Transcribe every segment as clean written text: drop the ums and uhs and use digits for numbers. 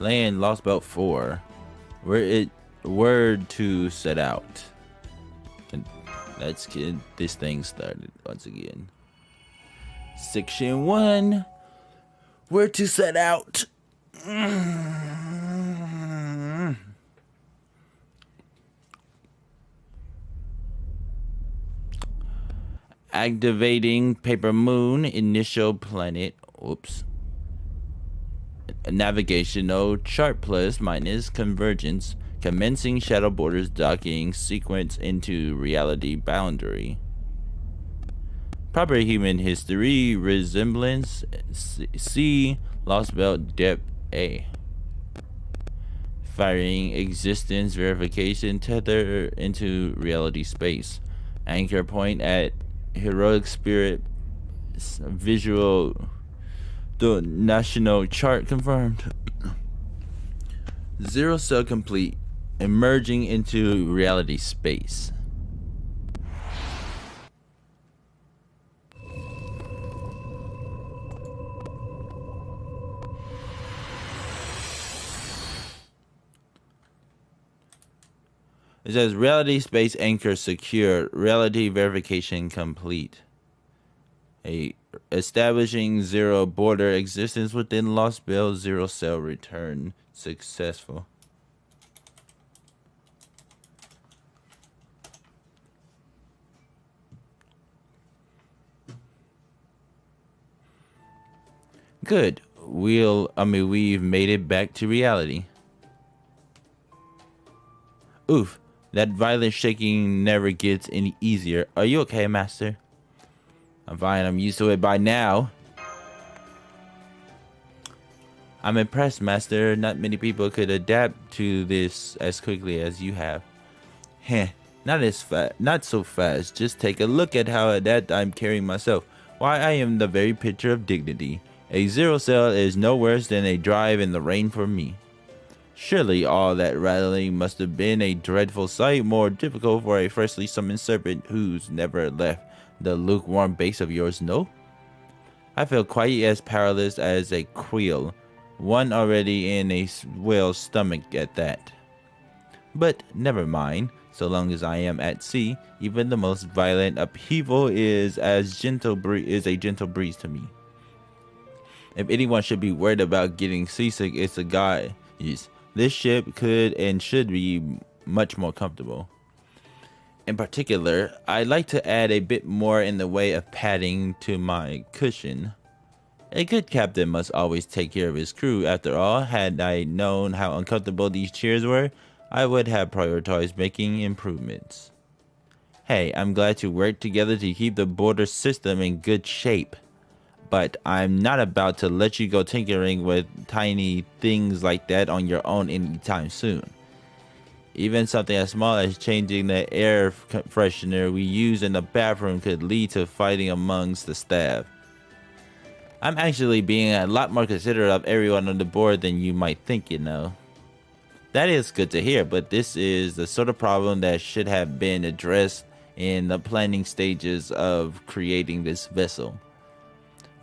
Playing Lostbelt 4. Where to set out. And let's get this thing started once again. Section 1. Where to set out. Activating Paper Moon, initial planet. Oops. Navigational chart plus minus convergence. Commencing shadow borders docking sequence into reality boundary. Proper human history resemblance C. Lostbelt depth A. Firing existence verification tether into reality space. Anchor point at heroic spirit visual. The national chart confirmed. 0 cell complete. Emerging into reality space. It says reality space anchor secure. Reality verification complete. Establishing 0 border existence within Lostbelt 0 cell return successful. Good. We've made it back to reality. Oof. That violent shaking never gets any easier. Are you okay, Master? I'm fine. I'm used to it by now. I'm impressed, Master. Not many people could adapt to this as quickly as you have. Heh. Not so fast. Just take a look at how adept I'm carrying myself. Why, I am the very picture of dignity. A 0 cell is no worse than a drive in the rain for me. Surely all that rattling must have been a dreadful sight, more difficult for a freshly summoned serpent who's never left the lukewarm base of yours, no? I feel quite as powerless as a quail, one already in a whale's stomach at that. But never mind, so long as I am at sea, even the most violent upheaval is a gentle breeze to me. If anyone should be worried about getting seasick, it's a guy. Yes, this ship could and should be much more comfortable. In particular, I'd like to add a bit more in the way of padding to my cushion. A good captain must always take care of his crew. After all, had I known how uncomfortable these chairs were, I would have prioritized making improvements. Hey, I'm glad to work together to keep the border system in good shape. But I'm not about to let you go tinkering with tiny things like that on your own anytime soon. Even something as small as changing the air freshener we use in the bathroom could lead to fighting amongst the staff. I'm actually being a lot more considerate of everyone on the board than you might think, you know. That is good to hear, but this is the sort of problem that should have been addressed in the planning stages of creating this vessel.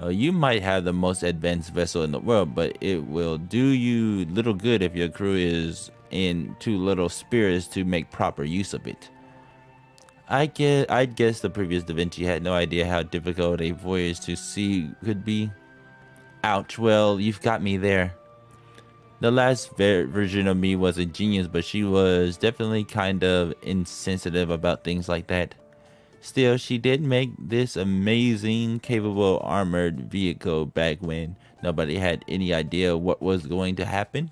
You might have the most advanced vessel in the world, but it will do you little good if your crew is in too little spirits to make proper use of it. I'd guess the previous Da Vinci had no idea how difficult a voyage to sea could be. Ouch, well, you've got me there. The last version of me was a genius, but she was definitely kind of insensitive about things like that. Still, she did make this amazing, capable armored vehicle back when nobody had any idea what was going to happen.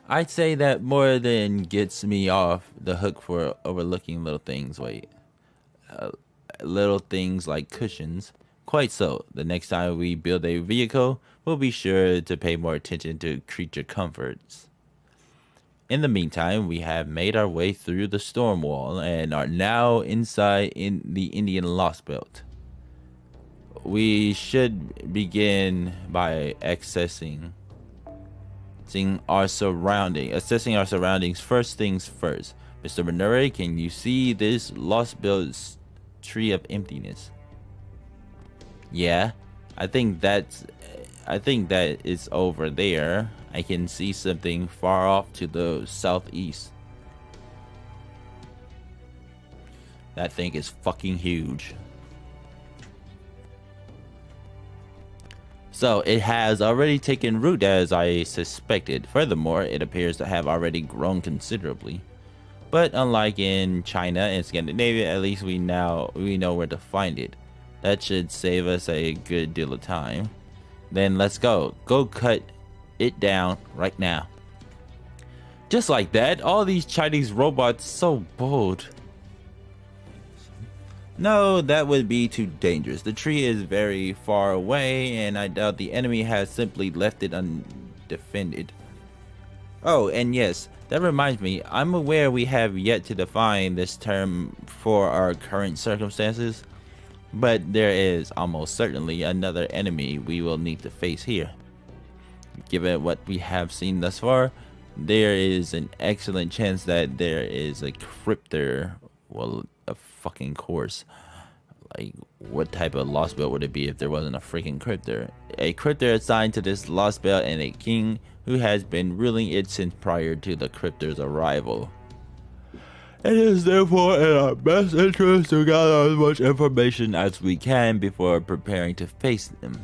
I'd say that more than gets me off the hook for overlooking little things. Little things like cushions. Quite so. The next time we build a vehicle, we'll be sure to pay more attention to creature comforts. In the meantime, we have made our way through the storm wall and are now inside in the Indian Lostbelt. We should begin by assessing our surroundings. First things first. Mr. Bernere, can you see this Lostbelt's Tree of Emptiness? Yeah, I think that's I think that it's over there. I can see something far off to the southeast. That thing is fucking huge. So it has already taken root as I suspected. Furthermore, it appears to have already grown considerably. But unlike in China and Scandinavia, at least we know where to find it. That should save us a good deal of time. Then let's go. Go cut it down right now. Just like that, all these Chinese robots so bold. No, that would be too dangerous. The tree is very far away, and I doubt the enemy has simply left it undefended. Oh, and yes, that reminds me, I'm aware we have yet to define this term for our current circumstances, but there is almost certainly another enemy we will need to face here. Given what we have seen thus far, there is an excellent chance that there is a crypter, well, a fucking course. Like, what type of lost belt would it be if there wasn't a freaking crypter? A crypter assigned to this lost belt and a king who has been ruling it since prior to the crypter's arrival. It is therefore in our best interest to gather as much information as we can before preparing to face them.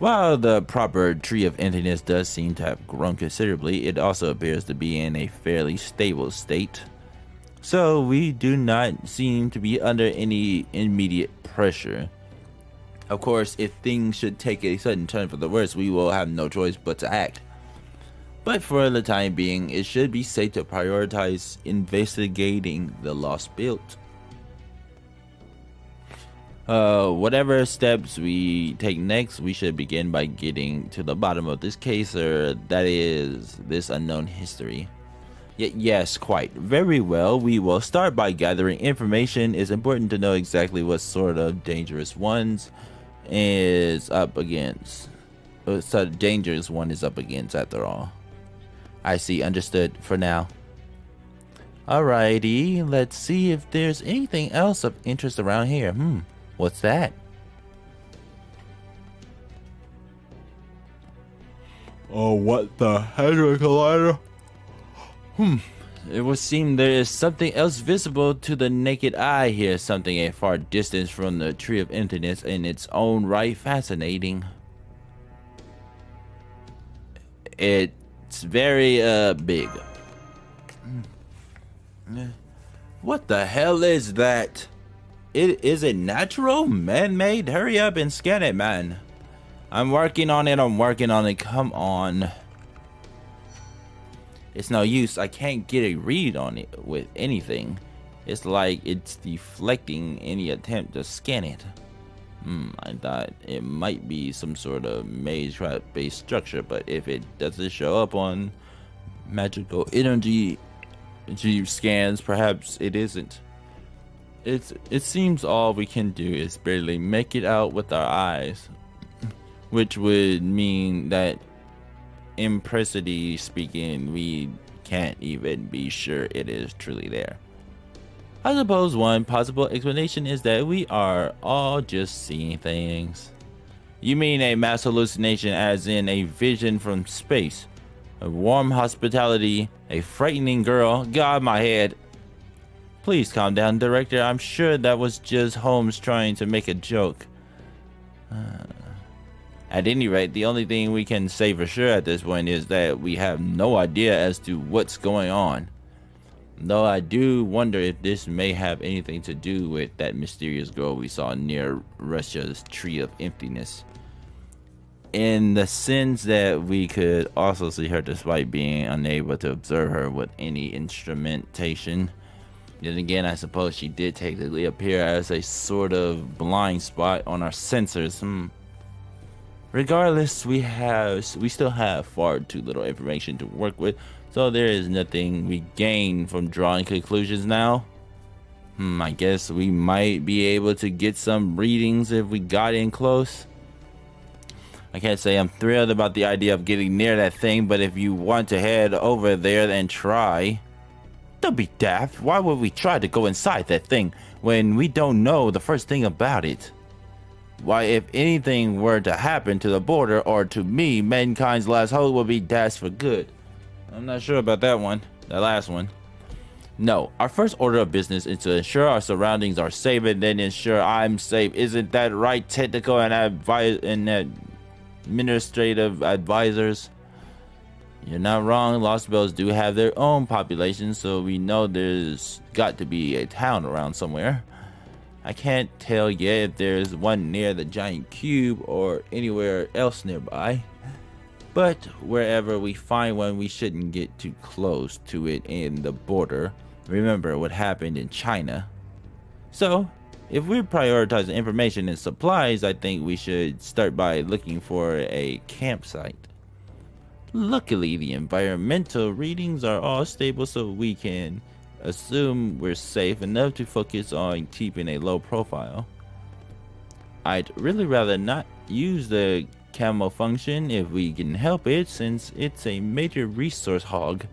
While the proper Tree of Emptiness does seem to have grown considerably, it also appears to be in a fairly stable state. So we do not seem to be under any immediate pressure. Of course, if things should take a sudden turn for the worse, we will have no choice but to act. But for the time being, it should be safe to prioritize investigating the Lostbelt. Whatever steps we take next, we should begin by getting to the bottom of this case, or that is, this unknown history. Yes, quite. Very well, we will start by gathering information. It's important to know exactly what sort of dangerous ones is up against. So dangerous one is up against after all. I see, understood for now. Alrighty, let's see if there's anything else of interest around here. What's that? Oh, what the Hadron Collider? It would seem there is something else visible to the naked eye here, something a far distance from the Tree of Emptiness in its own right fascinating. It's very, big. What the hell is that? Is it natural? Man-made? Hurry up and scan it, man. I'm working on it, come on. It's no use, I can't get a read on it with anything. It's like it's deflecting any attempt to scan it. I thought it might be some sort of maze trap based structure, but if it doesn't show up on magical energy scans, perhaps it isn't. It seems all we can do is barely make it out with our eyes, which would mean that impressity speaking, we can't even be sure it is truly there. I suppose one possible explanation is that we are all just seeing things. You mean a mass hallucination, as in a vision from space, a warm hospitality, a frightening girl? God, my head. Please calm down, director. I'm sure that was just Holmes trying to make a joke. At any rate, the only thing we can say for sure at this point is that we have no idea as to what's going on. Though I do wonder if this may have anything to do with that mysterious girl we saw near Russia's Tree of Emptiness. In the sense that we could also see her despite being unable to observe her with any instrumentation. Then again, I suppose she did technically appear as a sort of blind spot on our sensors. Regardless, we still have far too little information to work with, so there is nothing we gain from drawing conclusions now. I guess we might be able to get some readings if we got in close. I can't say I'm thrilled about the idea of getting near that thing, but if you want to head over there, then try. Don't be daft. Why would we try to go inside that thing when we don't know the first thing about it? Why, if anything were to happen to the border or to me, mankind's last hope will be dashed for good. I'm not sure about that one, that last one. No, our first order of business is to ensure our surroundings are safe and then ensure I'm safe. Isn't that right, technical and administrative advisors? You're not wrong. Lostbelts do have their own population, so we know there's got to be a town around somewhere. I can't tell yet if there's one near the giant cube or anywhere else nearby. But wherever we find one, we shouldn't get too close to it in the border. Remember what happened in China. So, if we're prioritizing information and supplies, I think we should start by looking for a campsite. Luckily, the environmental readings are all stable, so we can assume we're safe enough to focus on keeping a low profile. I'd really rather not use the camo function if we can help it, since it's a major resource hog.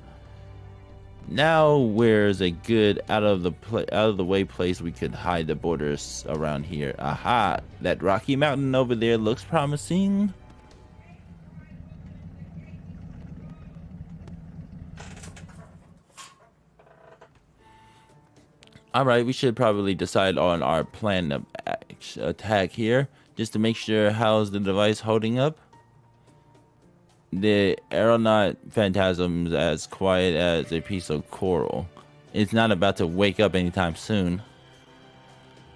Now, where's a good out of the way place we could hide the borders around here? Aha! That rocky mountain over there looks promising. Alright, we should probably decide on our plan of attack here, just to make sure. How's the device holding up? The aeronaut phantasm's as quiet as a piece of coral. It's not about to wake up anytime soon.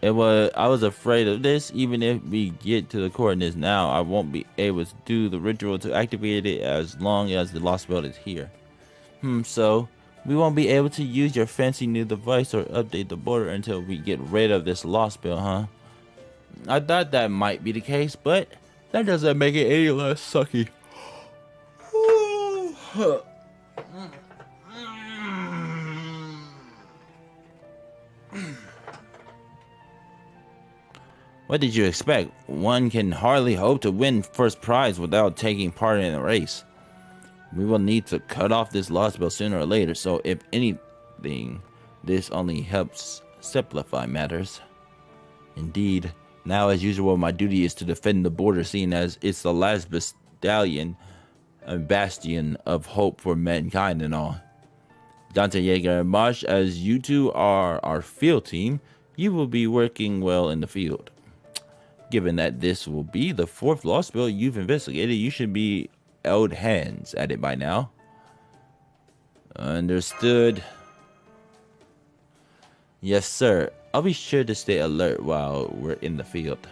I was afraid of this. Even if we get to the coordinates now, I won't be able to do the ritual to activate it as long as the Lostbelt is here. So we won't be able to use your fancy new device or update the border until we get rid of this Lostbelt, huh? I thought that might be the case, but that doesn't make it any less sucky. What did you expect? One can hardly hope to win first prize without taking part in a race. We will need to cut off this Lostbelt sooner or later, so if anything, this only helps simplify matters. Indeed, now as usual, my duty is to defend the border, seeing as it's the last bastion of hope for mankind and all. Dante Yeager and Marsh, as you two are our field team, you will be working well in the field. Given that this will be the 4th Lostbelt you've investigated, you should be old hands at it by now. Understood. Yes, sir. I'll be sure to stay alert while we're in the field.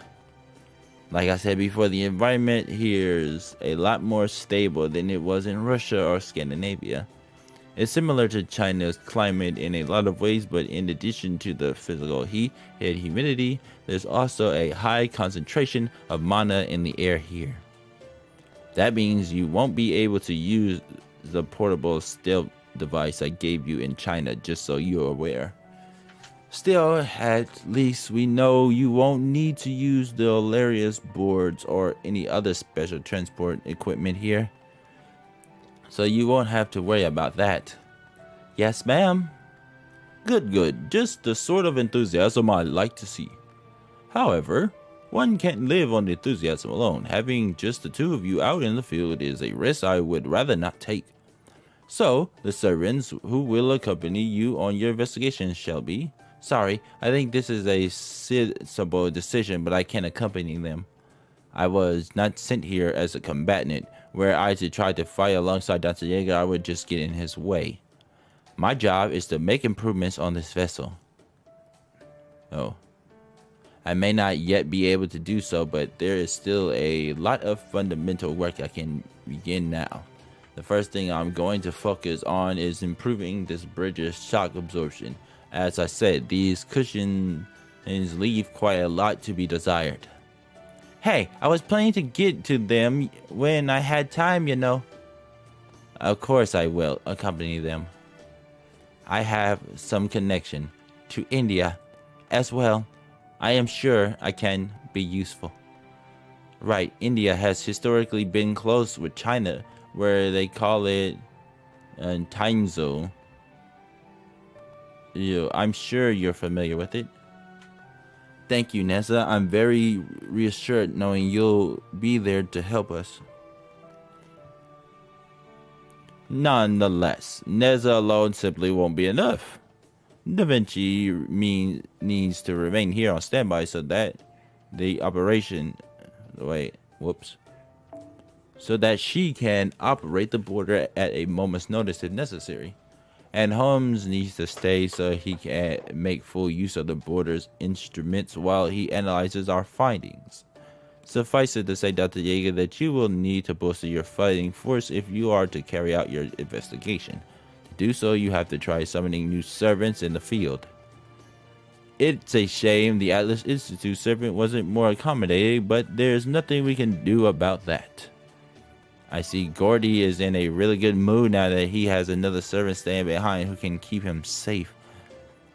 Like I said before, the environment here is a lot more stable than it was in Russia or Scandinavia. It's similar to China's climate in a lot of ways, but in addition to the physical heat and humidity, there's also a high concentration of mana in the air here. That means you won't be able to use the portable stealth device I gave you in China, just so you're aware. Still, at least we know you won't need to use the hilarious boards or any other special transport equipment here. So you won't have to worry about that. Yes, ma'am. Good. Just the sort of enthusiasm I like to see. However, one can't live on enthusiasm alone. Having just the two of you out in the field is a risk I would rather not take. So, the servants who will accompany you on your investigation shall be. Sorry, I think this is a sensible decision, but I can't accompany them. I was not sent here as a combatant. Were I to try to fight alongside Dr. Yeager, I would just get in his way. My job is to make improvements on this vessel. Oh. I may not yet be able to do so, but there is still a lot of fundamental work I can begin now. The first thing I'm going to focus on is improving this bridge's shock absorption. As I said, these cushions leave quite a lot to be desired. Hey, I was planning to get to them when I had time, you know. Of course I will accompany them. I have some connection to India as well. I am sure I can be useful. Right, India has historically been close with China, where they call it Tainzo. I'm sure you're familiar with it. Thank you, Nessa. I'm very reassured knowing you'll be there to help us. Nonetheless, Neza alone simply won't be enough. Da Vinci needs to remain here on standby so that the operation... Wait, whoops. So that she can operate the border at a moment's notice if necessary. And Holmes needs to stay so he can make full use of the border's instruments while he analyzes our findings. Suffice it to say, Dr. Yeager, that you will need to bolster your fighting force if you are to carry out your investigation. To do so, you have to try summoning new servants in the field. It's a shame the Atlas Institute servant wasn't more accommodating, but there's nothing we can do about that. I see Gordy is in a really good mood now that he has another servant staying behind who can keep him safe.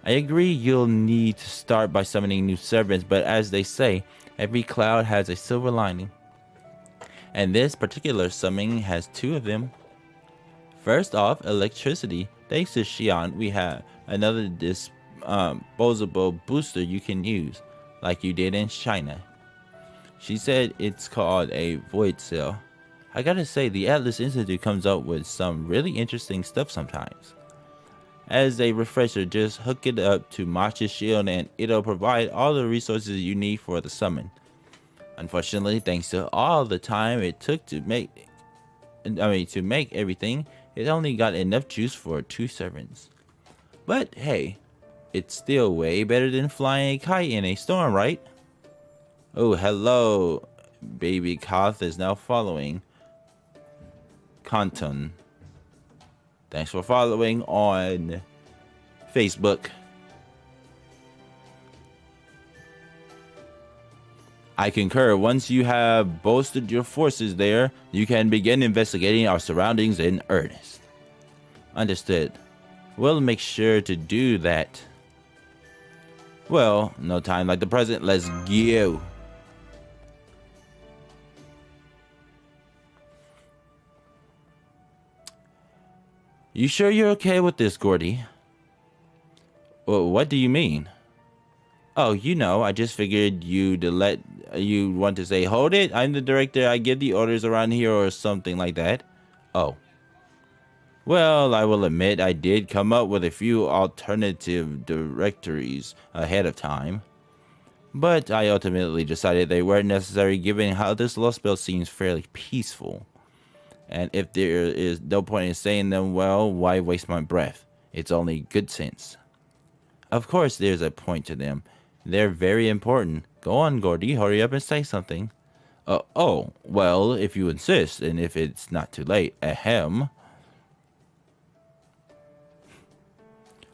I agree you'll need to start by summoning new servants, but as they say, every cloud has a silver lining. And this particular summoning has two of them. First off, electricity. Thanks to Xian, we have another disposable booster you can use, like you did in China. She said it's called a void cell. I gotta say, the Atlas Institute comes up with some really interesting stuff sometimes. As a refresher, just hook it up to Macha's shield and it'll provide all the resources you need for the summon. Unfortunately, thanks to all the time it took to make everything, it only got enough juice for 2 servants. But hey, it's still way better than flying a kite in a storm, right? Oh, hello. Baby Koth is now following. Kanton. Thanks for following on Facebook. I concur. Once you have bolstered your forces there, you can begin investigating our surroundings in earnest. Understood. We'll make sure to do that. Well, no time like the present. Let's go. You sure you're okay with this, Gordy? Well, what do you mean? Oh, you know, I just figured you'd want to say, hold it, I'm the director, I give the orders around here or something like that. Oh. Well, I will admit I did come up with a few alternative directories ahead of time. But I ultimately decided they weren't necessary given how this Lostbelt seems fairly peaceful. And if there is no point in saying them, well, why waste my breath? It's only good sense. Of course there's a point to them. They're very important. Go on, Gordy, hurry up and say something. Oh, well, if you insist, and if it's not too late. Ahem.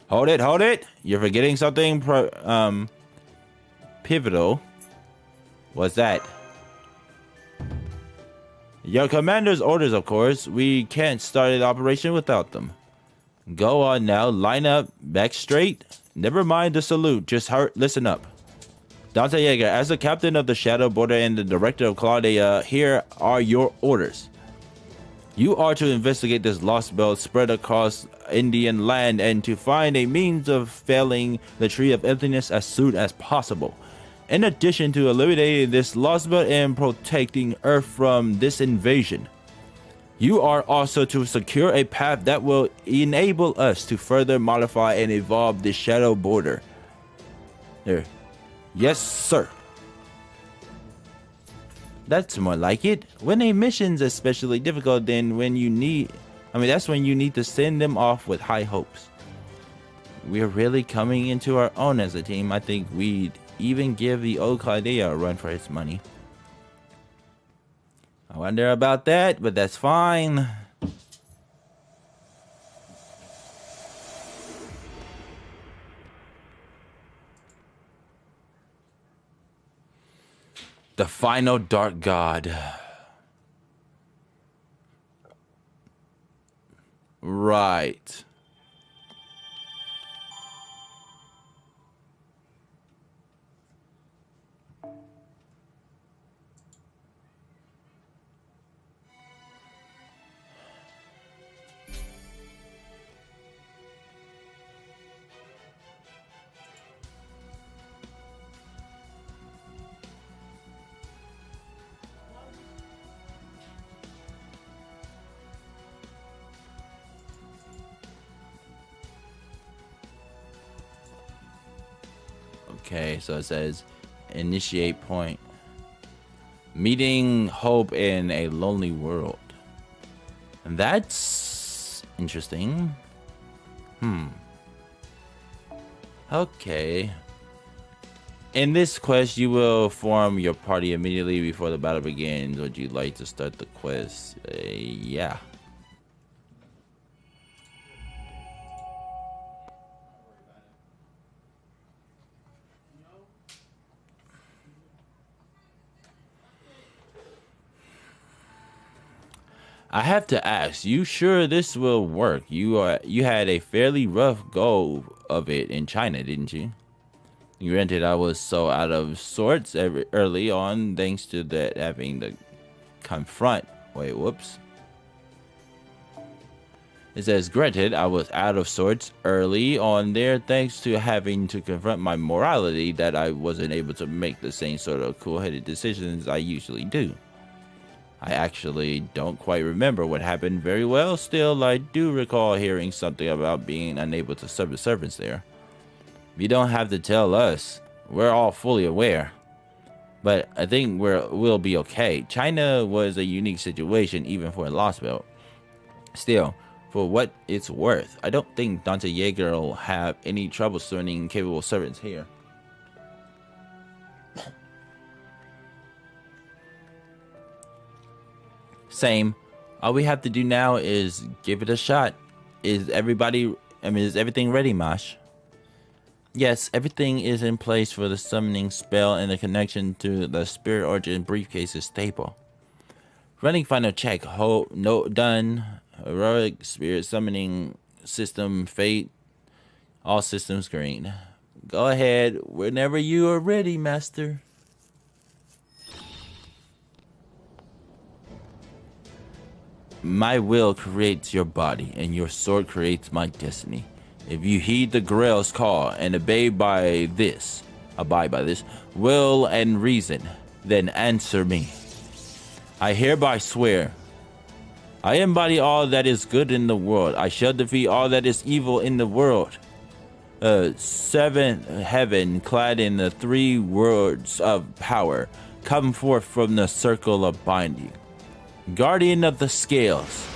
Hold it! You're forgetting something pivotal. What's that? Your commander's orders, of course. We can't start an operation without them. Go on now, line up, back straight. Never mind the salute, just listen up. Dante Yeager, as the captain of the Shadow Border and the director of Chaldea, here are your orders. You are to investigate this Lostbelt spread across Indian land and to find a means of felling the Tree of Emptiness as soon as possible. In addition to eliminating this Lostbelt and protecting Earth from this invasion, you are also to secure a path that will enable us to further modify and evolve the Shadow Border. There. Yes, sir. That's more like it. When a mission's especially difficult, then that's when you need to send them off with high hopes. We're really coming into our own as a team. I think we'd even give the old Chaldea a run for its money. I wonder about that, but that's fine. The final Dark God. Right. Okay, so it says initiate point. Meeting hope in a lonely world. And that's interesting. Okay. In this quest, you will form your party immediately before the battle begins. Would you like to start the quest? Yeah. I have to ask, you sure this will work? You had a fairly rough go of it in China, didn't you? Granted, I was so out of sorts early on, thanks to that having to confront. Wait, whoops. It says, granted, I was out of sorts early on there, thanks to having to confront my morality that I wasn't able to make the same sort of cool-headed decisions I usually do. I actually don't quite remember what happened very well. Still, I do recall hearing something about being unable to serve the servants there. You don't have to tell us. We're all fully aware. But I think we'll be okay. China was a unique situation even for a Lostbelt. Still, for what it's worth, I don't think Dante Jaeger will have any trouble sending capable servants here. Same. All we have to do now is give it a shot. Is everything ready, Mash? Yes, everything is in place for the summoning spell, and the connection to the spirit origin briefcase is stable. Running final check. Done. Heroic spirit summoning system fate. All systems green. Go ahead whenever you are ready, Master. My will creates your body, and your sword creates my destiny. If you heed the Grail's call and abide by this, will and reason, then answer me. I hereby swear, I embody all that is good in the world. I shall defeat all that is evil in the world. Seventh heaven, clad in the 3 words of power, come forth from the circle of binding. Guardian of the scales.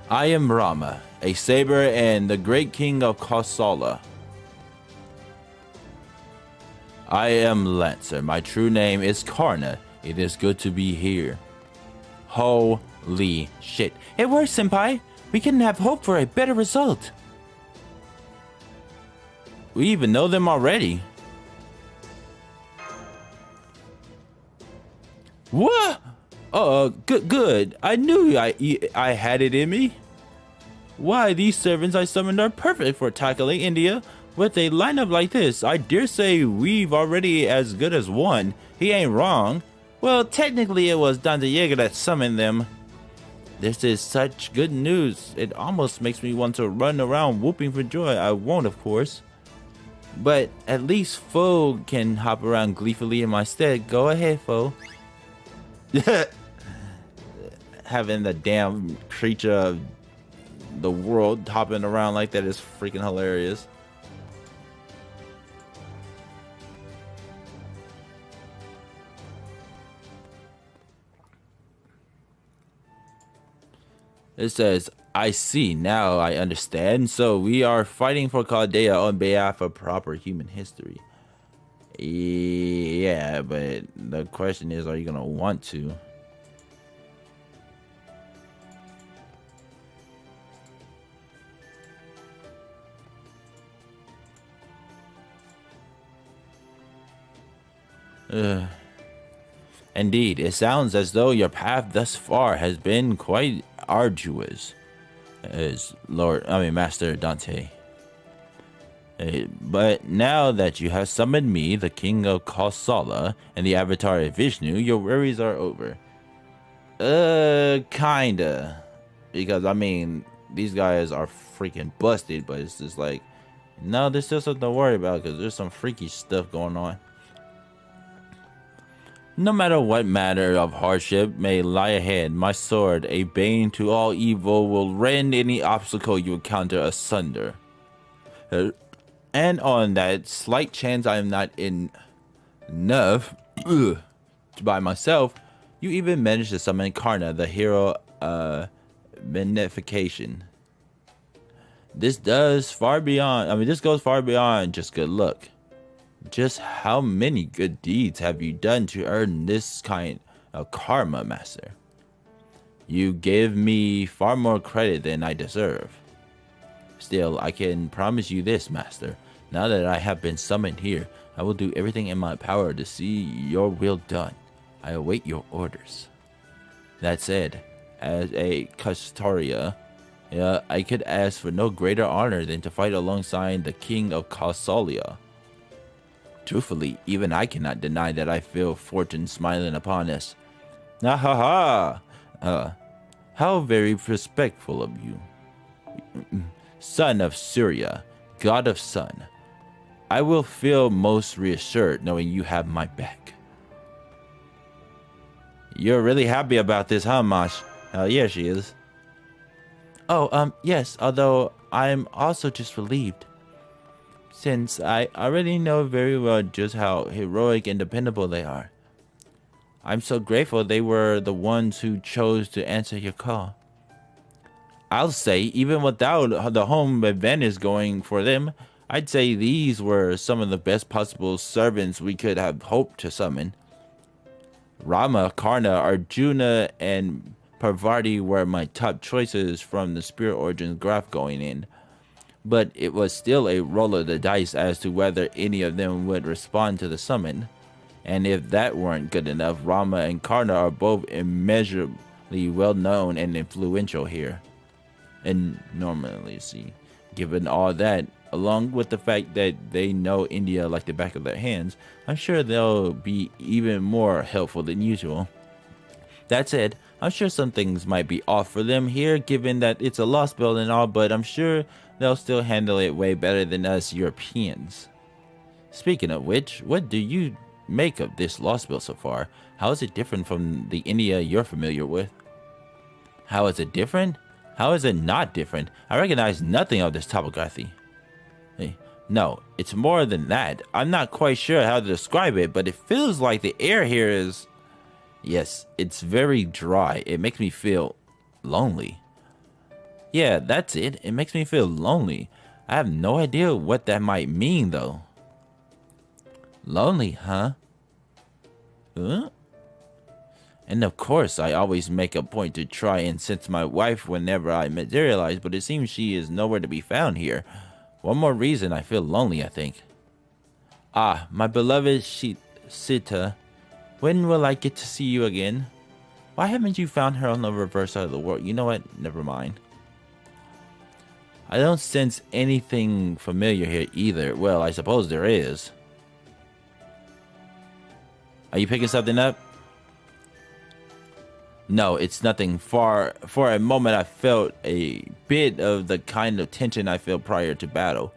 I am Rama, a saber and the great king of Kausala. I am Lancer. My true name is Karna. It is good to be here. Holy shit. It works, Senpai. We couldn't have hope for a better result. We even know them already. What? Good. I knew I had it in me. Why, these servants I summoned are perfect for tackling India. With a lineup like this, I dare say we've already as good as one. He ain't wrong. Well, technically it was Dante Jaeger that summoned them. This is such good news. It almost makes me want to run around whooping for joy. I won't, of course. But at least Foe can hop around gleefully in my stead. Go ahead, Foe. Having the damn creature of the world hopping around like that is freaking hilarious. It says, I see, now I understand. So we are fighting for Chaldea on behalf of proper human history. Yeah, but the question is, are you gonna want to? Indeed, it sounds as though your path thus far has been quite arduous, as Master Dante. But now that you have summoned me, the King of Kausala, and the Avatar of Vishnu, your worries are over. Kinda. Because, I mean, these guys are freaking busted, but it's just like, no, there's still something to worry about because there's some freaky stuff going on. No matter what matter of hardship may lie ahead, my sword, a bane to all evil, will rend any obstacle you encounter asunder. And on that slight chance I am not enough by myself, you even managed to summon Karna, the hero benefication. This goes far beyond just good luck. Just how many good deeds have you done to earn this kind of karma, Master? You give me far more credit than I deserve. Still, I can promise you this, Master. Now that I have been summoned here, I will do everything in my power to see your will done. I await your orders. That said, as a Kirschtaria, I could ask for no greater honor than to fight alongside the King of Chaldea. Truthfully, even I cannot deny that I feel fortune smiling upon us. Ah ha ha! How very respectful of you. Son of Surya, God of Sun, I will feel most reassured knowing you have my back. You're really happy about this, huh, Mosh? Yeah, she is. Oh, yes, although I'm also just relieved, since I already know very well just how heroic and dependable they are. I'm so grateful they were the ones who chose to answer your call. I'll say, even without the home advantage going for them, I'd say these were some of the best possible servants we could have hoped to summon. Rama, Karna, Arjuna, and Parvati were my top choices from the Spirit Origins graph going in, but it was still a roll of the dice as to whether any of them would respond to the summon. And if that weren't good enough, Rama and Karna are both immeasurably well known and influential here. And normally, given all that, along with the fact that they know India like the back of their hands, I'm sure they'll be even more helpful than usual. That said, I'm sure some things might be off for them here, given that it's a Lostbelt and all, but I'm sure they'll still handle it way better than us Europeans. Speaking of which, what do you make of this Lostbelt so far? How is it different from the India you're familiar with? How is it different? How is it not different? I recognize nothing of this topography. Hey, no, it's more than that. I'm not quite sure how to describe it, but it feels like the air here is... Yes, it's very dry. It makes me feel lonely. Yeah, that's it. It makes me feel lonely. I have no idea what that might mean, though. Lonely, huh? Huh? And of course, I always make a point to try and sense my wife whenever I materialize, but it seems she is nowhere to be found here. One more reason I feel lonely, I think. Ah, my beloved Sita, when will I get to see you again? Why haven't you found her on the reverse side of the world? You know what? Never mind. I don't sense anything familiar here either. Well, I suppose there is. Are you picking something up? No, it's nothing. For a moment, I felt a bit of the kind of tension I felt prior to battle.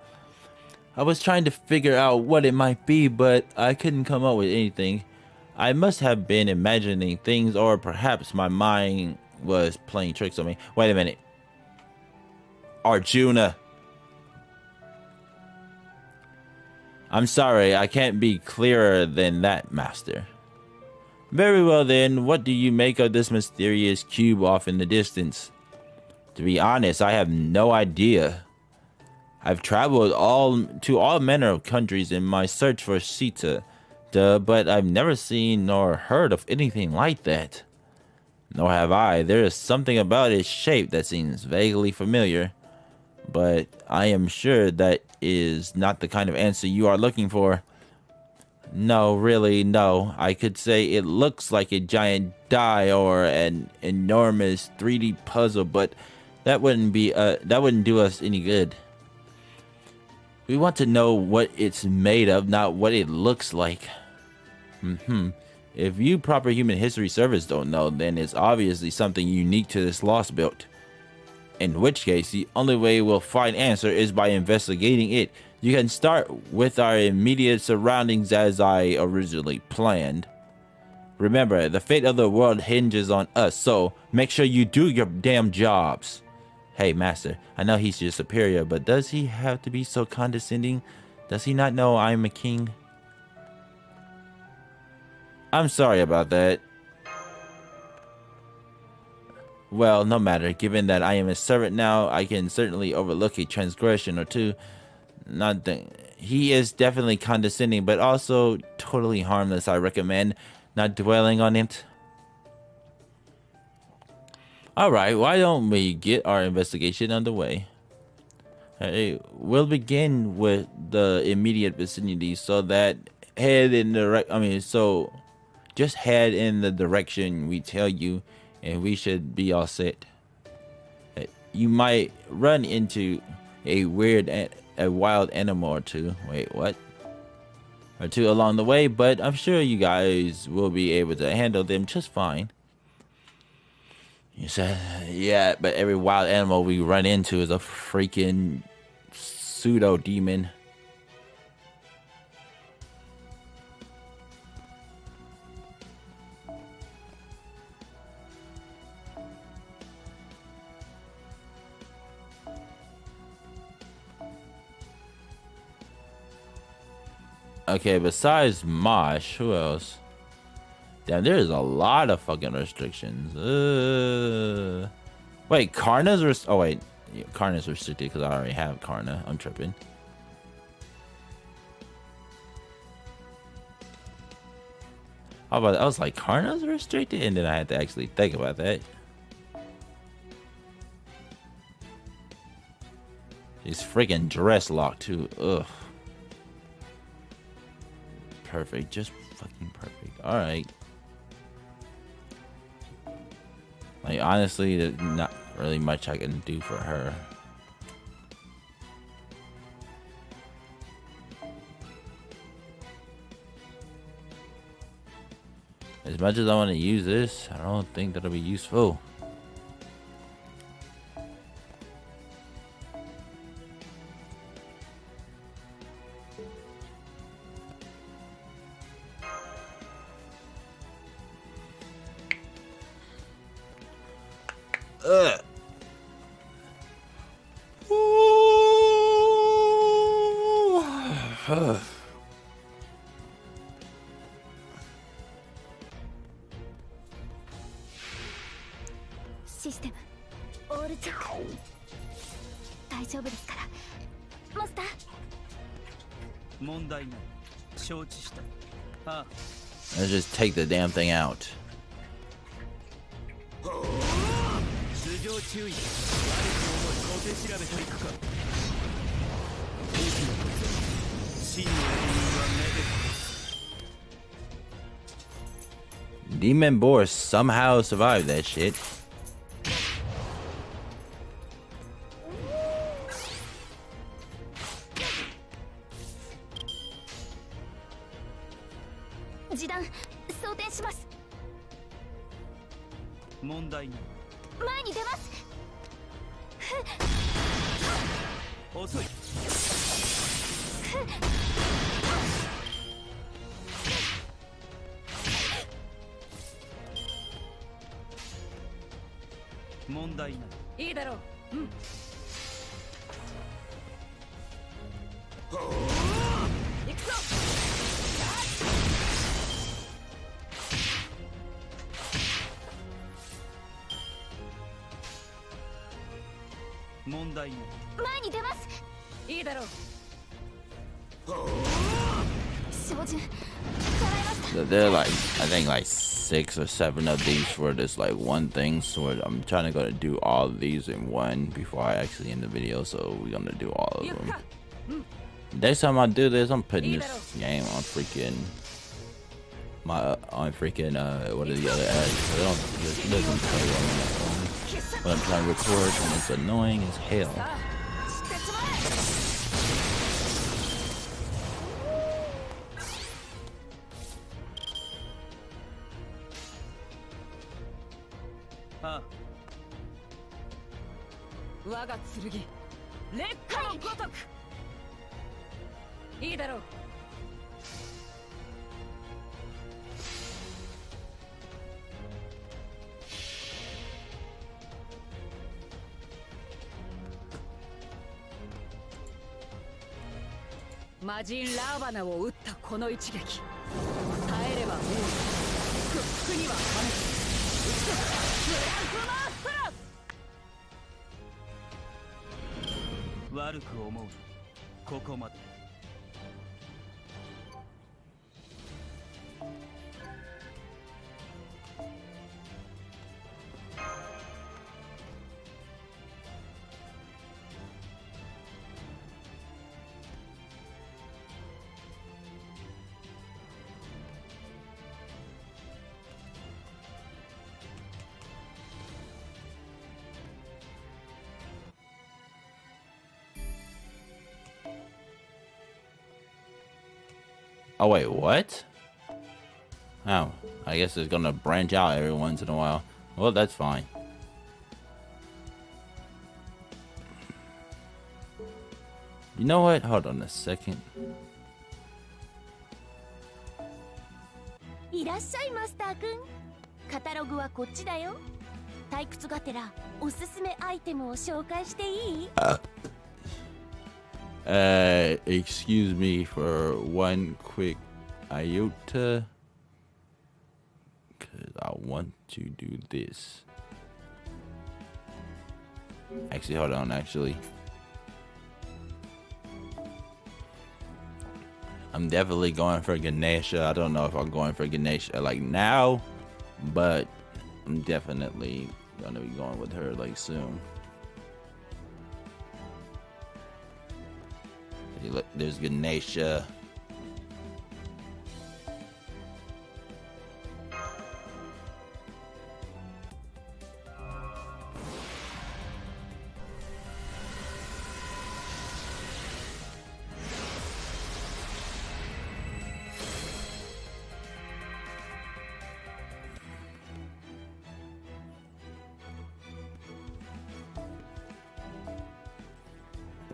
I was trying to figure out what it might be, but I couldn't come up with anything. I must have been imagining things, or perhaps my mind was playing tricks on me. Wait a minute. Arjuna. I'm sorry, I can't be clearer than that, Master. Very well then, what do you make of this mysterious cube off in the distance? To be honest, I have no idea. I've traveled to all manner of countries in my search for Sita, but I've never seen nor heard of anything like that. Nor have I. There is something about its shape that seems vaguely familiar, but I am sure that is not the kind of answer you are looking for. No, really, no. I could say it looks like a giant die or an enormous 3D puzzle, but that wouldn't do us any good. We want to know what it's made of, not what it looks like. If you proper human history service don't know, then it's obviously something unique to this Lostbelt. In which case, the only way we'll find answer is by investigating it. You can start with our immediate surroundings as I originally planned. Remember, the fate of the world hinges on us, so make sure you do your damn jobs. Hey, Master, I know he's your superior, but does he have to be so condescending? Does he not know I'm a king? I'm sorry about that. Well, no matter. Given that I am a servant now, I can certainly overlook a transgression or two. He is definitely condescending, but also totally harmless. I recommend not dwelling on it. Alright, why don't we get our investigation underway? We'll begin with the immediate vicinity, so that head in the just head in the direction we tell you, and we should be all set. You might run into a wild animal or two. Wait, what? Or two along the way, but I'm sure you guys will be able to handle them just fine. You said, yeah, but every wild animal we run into is a freaking pseudo demon. Okay, besides Mosh, who else? Damn, there's a lot of fucking restrictions. Wait, Karna's oh wait, yeah, Karna's restricted because I already have Karna. I'm tripping. I was like, Karna's restricted, and then I had to actually think about that. She's freaking dress locked too. Ugh. Perfect, just fucking perfect. All right. Like, honestly, there's not really much I can do for her. As much as I want to use this, I don't think that'll be useful. Ugh. System all check. 大丈夫ですから。マスター。問題ない。承知した。ああ。Let's just take the damn thing out. 頭上注意。誰と思い小手調べといくか。真の理由はめでた。Demon Boar somehow survived that shit. There are like, I think like 6 or 7 of these for this like one thing, so I'm trying to go to do all of these in one before I actually end the video, so we're gonna do all of them. Next time I do this, I'm putting this game on freaking what are the other ads? It doesn't play well on that phone, but I'm trying to record and it's annoying as hell. 魔人ラーバナを撃ったこの一撃、耐えればもう屈服には勝てず。ブラックマーフラ。悪く思うな、ここまで。Oh wait, what? Oh, I guess it's gonna branch out every once in a while. Well, that's fine. You know what? Hold on a second. いらっしゃいマスター君。カタログはこっちだよ。退屈がてらおすすめアイテムを紹介していい？Excuse me for one quick iota, cause I want to do this. Actually, hold on, actually. I'm definitely going for Ganesha. I don't know if I'm going for Ganesha like now, but I'm definitely gonna be going with her like soon. Hey, look, there's Ganesha.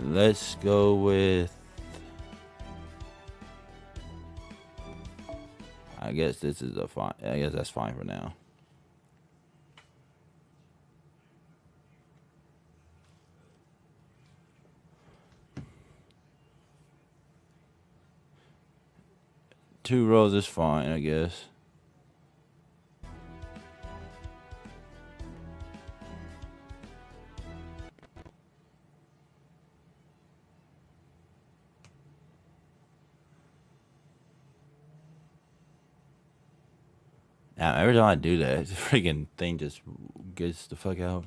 Let's go with, I guess this is a fine. I guess that's fine for now. Two rows is fine, I guess. Now, every time I do that, the freaking thing just gets the fuck out.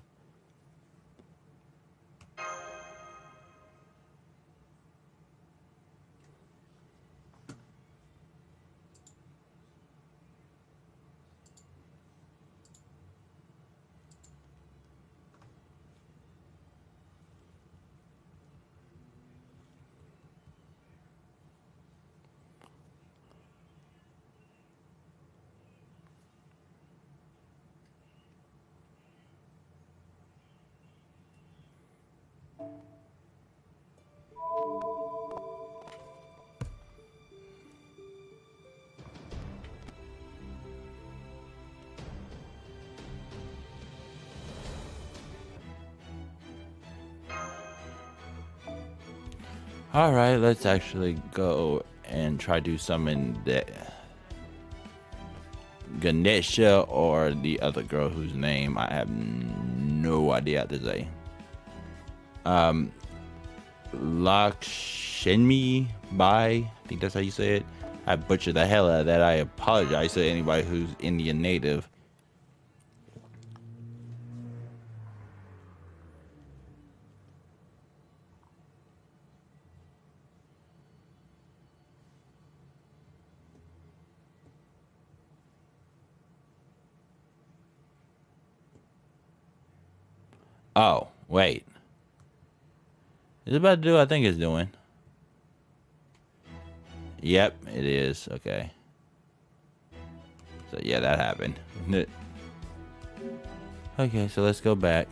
All right, let's actually go and try to summon the Ganesha or the other girl whose name I have no idea how to say. Lakshmi Bai, I think that's how you say it. I butchered the hell out of that. I apologize to anybody who's Indian native. Oh, wait. Is it about to do what I think it's doing? Yep, it is. Okay. So, yeah, that happened. Okay, so let's go back.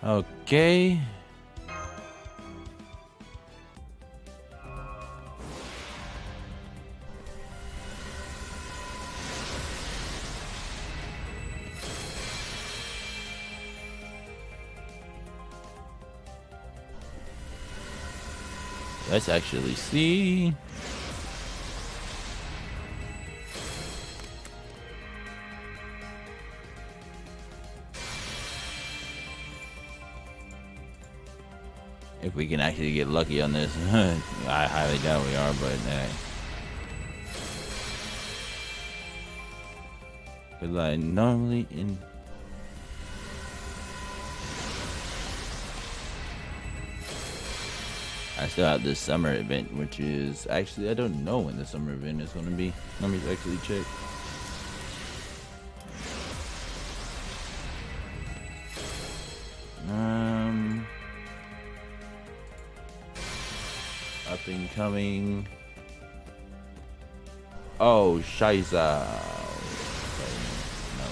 Okay. Let's actually see. If we can actually get lucky on this. I highly doubt we are, but hey. Cause I normally in. I still have this summer event, which is actually I don't know when the summer event is gonna be. Let me actually check. Up and coming. Oh, Shiza. No.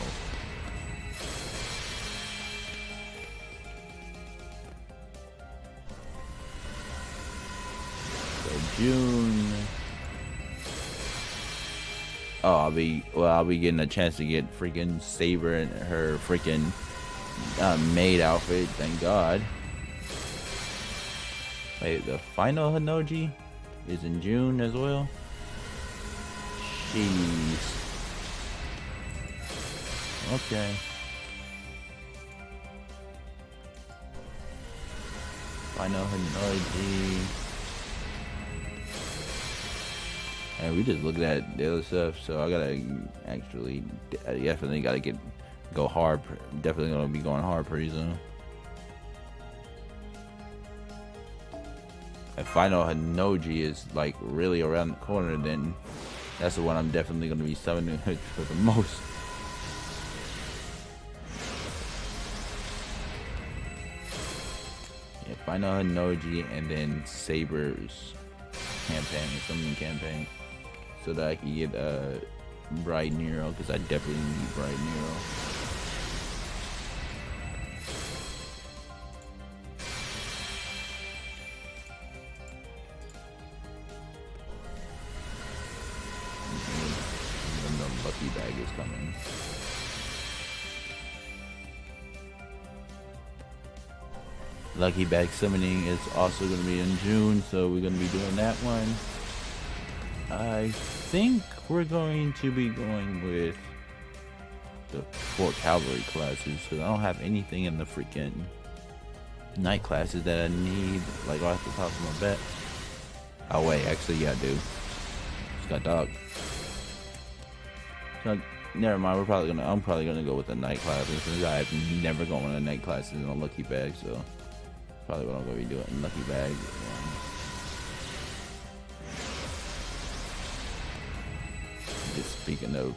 So June. Oh, I'll be getting a chance to get freaking Saber and her freaking maid outfit. Thank God. Wait, the final Hanoji is in June as well? Jeez. Okay. Final Hanoji. And we just looked at the other stuff, so I gotta actually, definitely gotta go hard. Definitely gonna be going hard pretty soon. If Final Hanoji is like really around the corner, then that's the one I'm definitely going to be summoning for the most. Yeah, Final Hanoji and then Saber's campaign, summoning campaign, so that I can get Bright Nero, because I definitely need Bright Nero. Bag is coming. Lucky Bag summoning is also going to be in June, so we're going to be doing that one. I think we're going to be going with the 4 cavalry classes, because I don't have anything in the freaking night classes that I need, like off the top of my bet. Oh wait, actually yeah I do. Just got dog. So, never mind. I'm probably gonna go with the night classes, since I've never gone with the night classes in a lucky bag. So probably what I'm gonna be doing in lucky bag. Just speaking of.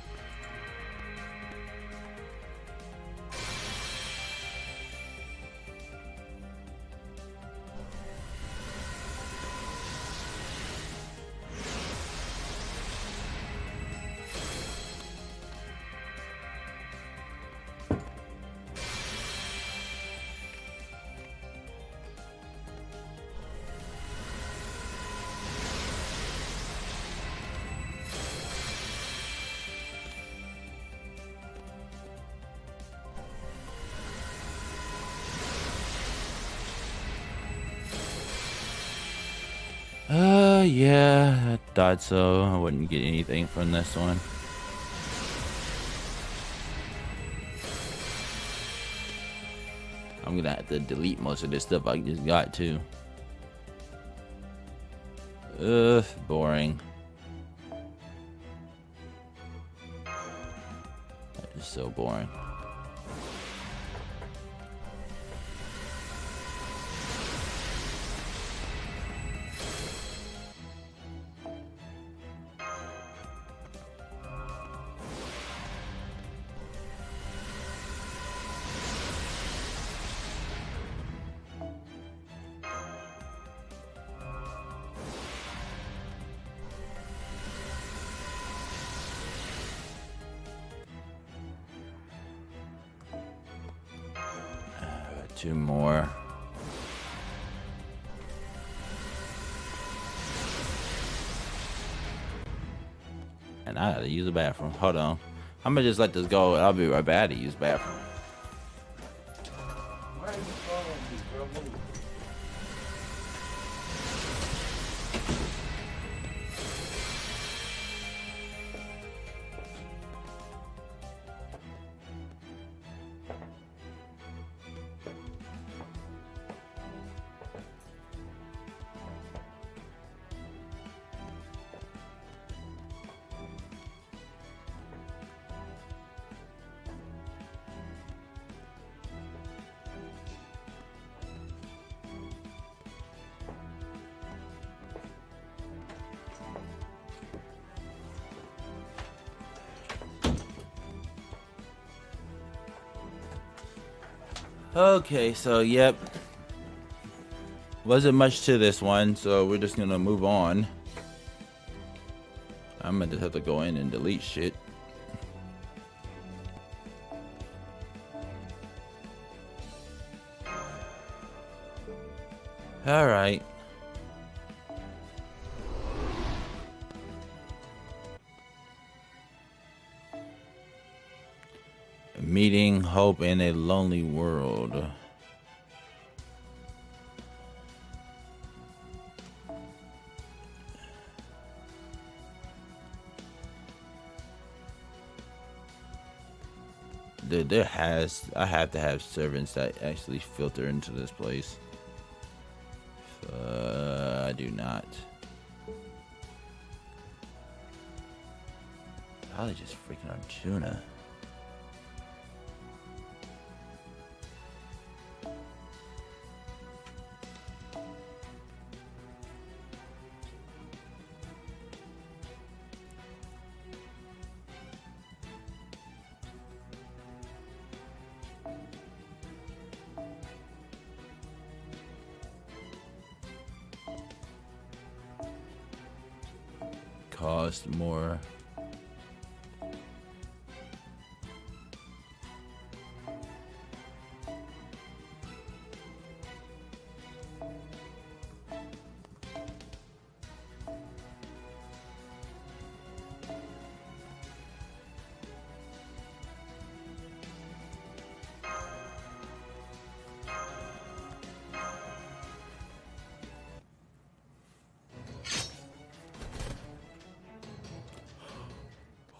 Yeah, I thought so. I wouldn't get anything from this one. I'm gonna have to delete most of this stuff I just got too. Boring. That is so boring. Two more. And I gotta use the bathroom. Hold on. I'm gonna just let this go. I'll be right back to use the bathroom. Why are you following me, bro? Okay, so yep. Wasn't much to this one, so we're just gonna move on. I'm gonna just have to go in and delete shit. Alright. Meeting hope in a lonely world. Dude, I have to have servants that actually filter into this place. I do not. Probably just freaking Arjuna. Cost more.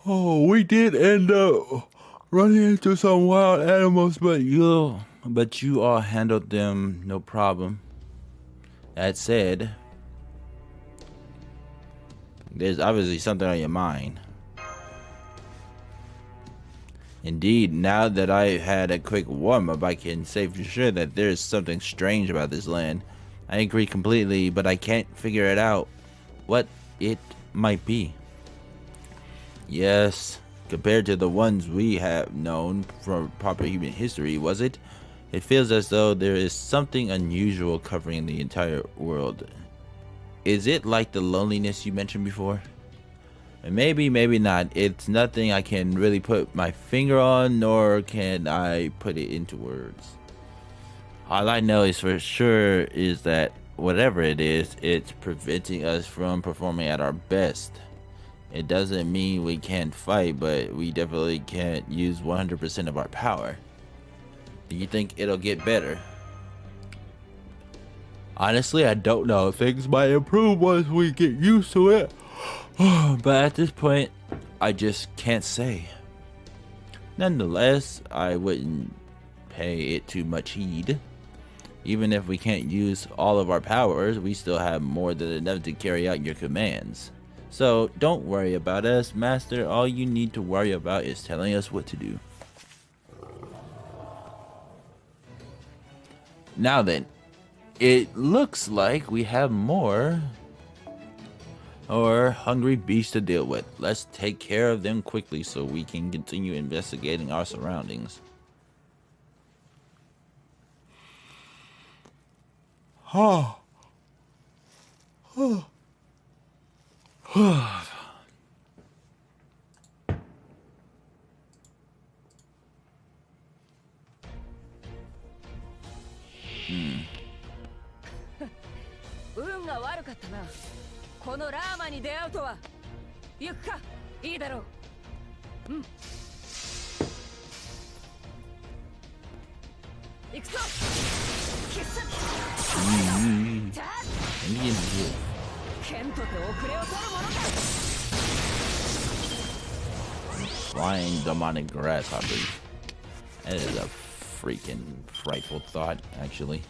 Oh, we did end up running into some wild animals, but you all handled them no problem. That said, there's obviously something on your mind. Indeed, now that I had a quick warm-up, I can say for sure that there's something strange about this land. I agree completely, but I can't figure it out. What it might be. Yes, compared to the ones we have known from proper human history, was it? It feels as though there is something unusual covering the entire world. Is it like the loneliness you mentioned before? Maybe, maybe not. It's nothing I can really put my finger on, nor can I put it into words. All I know is for sure is that whatever it is, it's preventing us from performing at our best. It doesn't mean we can't fight, but we definitely can't use 100% of our power. Do you think it'll get better? Honestly, I don't know. Things might improve once we get used to it. But at this point, I just can't say. Nonetheless, I wouldn't pay it too much heed. Even if we can't use all of our powers, we still have more than enough to carry out your commands. So don't worry about us, Master. All you need to worry about is telling us what to do. Now then, it looks like we have more hungry beasts to deal with. Let's take care of them quickly so we can continue investigating our surroundings. Oh. Indian wolf. Flying demonic grasshoppers. That is a freaking frightful thought, actually.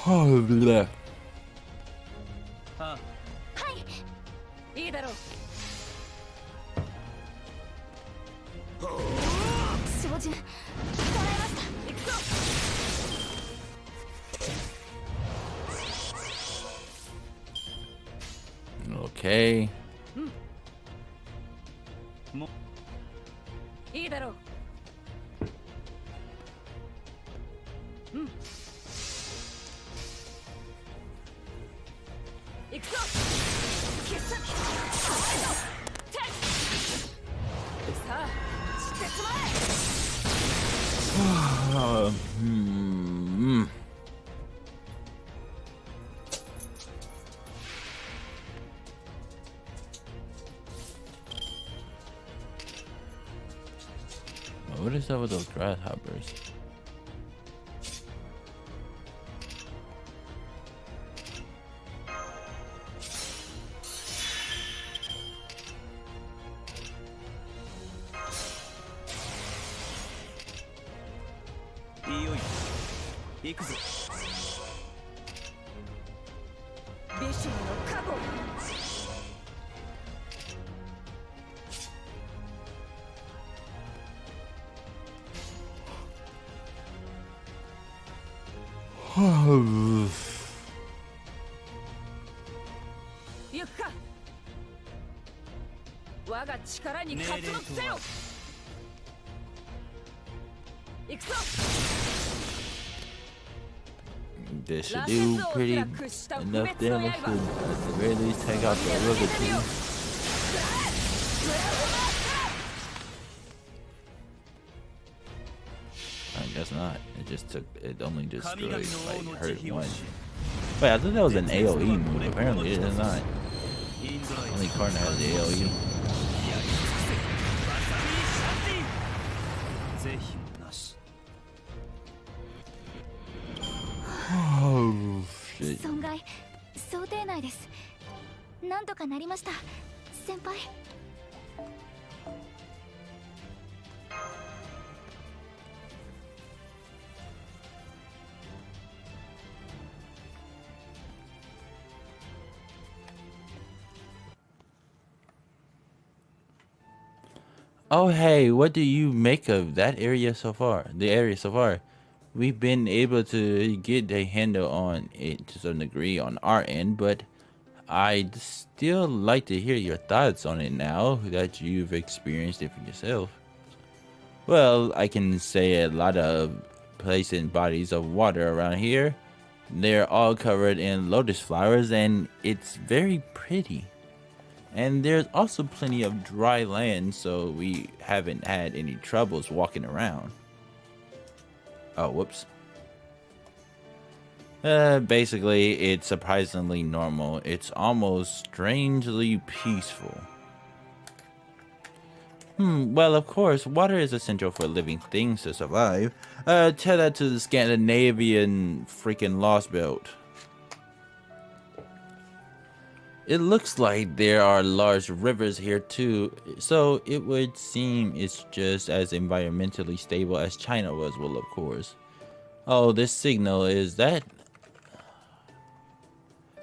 Oh, bleh. ははいいいだろう照準捉えました行くぞ Okay. もいいだろううん行くぞ決殺さあ知ってしまえ What is up with those grasshoppers? Iyo行くぞビシュの過去 行くか我が力に勝ちのせよ行くぞ This should do pretty enough damage to at the very least take out the Yugakshetra. I guess not. It only destroyed, like, hurt one. Wait, I thought that was an AoE move. Apparently it is not. Only card that has the AoE. Oh, shit. 損害想定内ですなんとかなりました先輩 Oh, hey, what do you make of that area so far? The area so far? We've been able to get a handle on it to some degree on our end, but I'd still like to hear your thoughts on it now that you've experienced it for yourself. Well, I can say a lot of places and bodies of water around here. They're all covered in lotus flowers and it's very pretty. And there's also plenty of dry land, so we haven't had any troubles walking around. Oh, whoops. Basically, it's surprisingly normal. It's almost strangely peaceful. Well, of course, water is essential for living things to survive. Tell that to the Scandinavian freaking Lostbelt. It looks like there are large rivers here too, so it would seem it's just as environmentally stable as China was, well, of course. Oh, this signal, is that?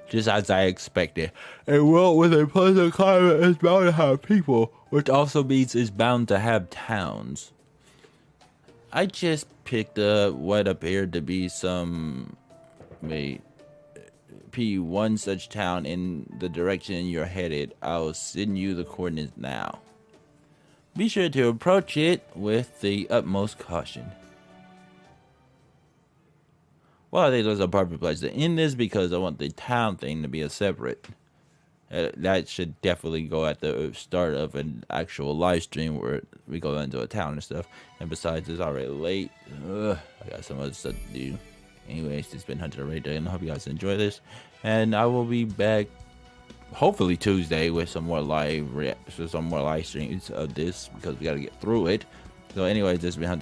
Just as I expected. A world with a pleasant climate is bound to have people, which also means it's bound to have towns. I just picked up what appeared to be some... wait... one such town in the direction you're headed. I'll send you the coordinates now. Be sure to approach it with the utmost caution. Well, I think there's a perfect place to end this because I want the town thing to be a separate. That should definitely go at the start of an actual live stream where we go into a town and stuff. And besides, it's already late. I got some other stuff to do. Anyways, it's been Hunter Raider, and I hope you guys enjoy this. And I will be back, hopefully Tuesday, with some more live streams of this because we got to get through it. So, anyways, this has been Hunter.